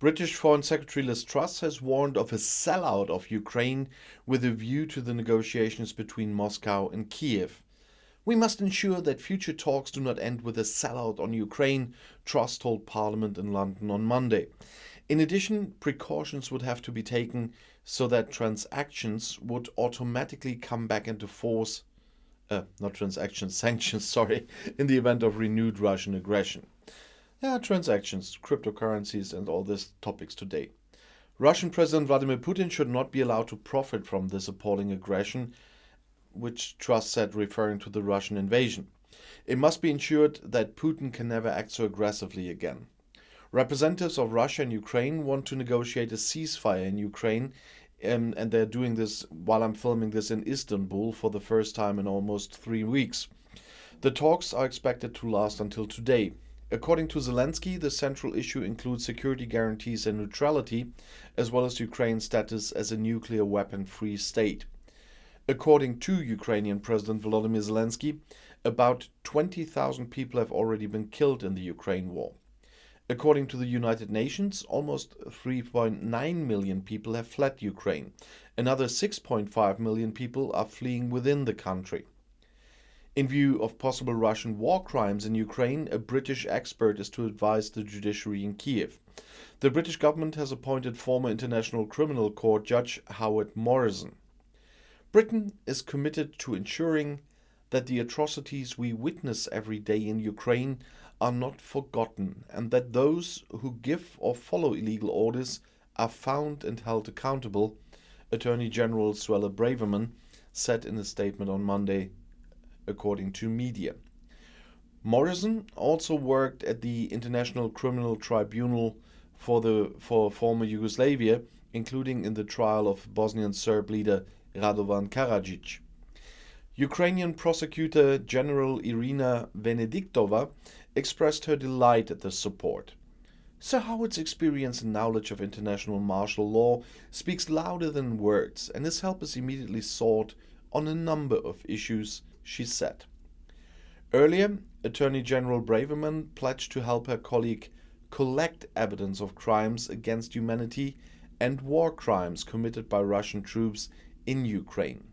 British Foreign Secretary Liz Truss has warned of a sellout of Ukraine with a view to the negotiations between Moscow and Kyiv. We must ensure that future talks do not end with a sellout on Ukraine, Truss told Parliament in London on Monday. In addition, precautions would have to be taken so that transactions would automatically come back into force, sanctions, in the event of renewed Russian aggression. Transactions, cryptocurrencies and all these topics today. Russian President Vladimir Putin should not be allowed to profit from this appalling aggression, which Truss said referring to the Russian invasion. It must be ensured that Putin can never act so aggressively again. Representatives of Russia and Ukraine want to negotiate a ceasefire in Ukraine, and they're doing this while I'm filming this in Istanbul for the first time in almost 3 weeks. The talks are expected to last until today. According to Zelensky, the central issue includes security guarantees and neutrality, as well as Ukraine's status as a nuclear weapon-free state. According to Ukrainian President Volodymyr Zelensky, about 20,000 people have already been killed in the Ukraine war. According to the United Nations, almost 3.9 million people have fled Ukraine. Another 6.5 million people are fleeing within the country. In view of possible Russian war crimes in Ukraine, a British expert is to advise the judiciary in Kyiv. The British government has appointed former International Criminal Court Judge Howard Morrison. Britain is committed to ensuring that the atrocities we witness every day in Ukraine are not forgotten and that those who give or follow illegal orders are found and held accountable, Attorney General Suella Braverman said in a statement on Monday, according to media. Morrison also worked at the International Criminal Tribunal for former Yugoslavia, including in the trial of Bosnian Serb leader Radovan Karadzic. Ukrainian Prosecutor General Irina Venediktova expressed her delight at this support. Sir Howard's experience and knowledge of international martial law speaks louder than words, and his help is immediately sought on a number of issues, she said. Earlier, Attorney General Braverman pledged to help her colleague collect evidence of crimes against humanity and war crimes committed by Russian troops in Ukraine.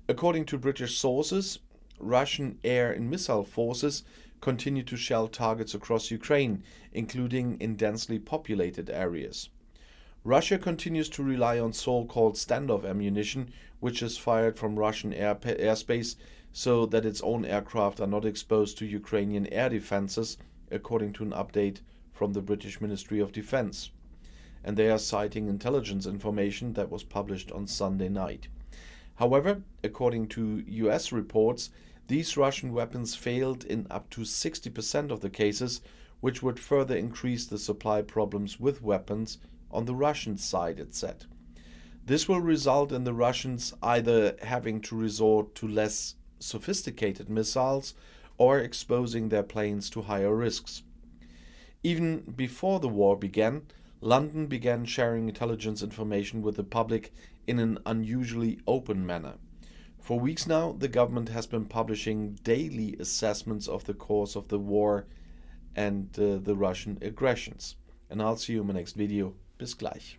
According to British sources, Russian air and missile forces continue to shell targets across Ukraine, including in densely populated areas. Russia continues to rely on so-called standoff ammunition, which is fired from Russian airspace so that its own aircraft are not exposed to Ukrainian air defenses, according to an update from the British Ministry of Defense. And they are citing intelligence information that was published on Sunday night. However, according to US reports, these Russian weapons failed in up to 60% of the cases, which would further increase the supply problems with weapons on the Russian side, it said. This will result in the Russians either having to resort to less sophisticated missiles or exposing their planes to higher risks. Even before the war began, London began sharing intelligence information with the public in an unusually open manner. For weeks now, the government has been publishing daily assessments of the course of the war and the Russian aggressions. And I'll see you in my next video. Bis gleich.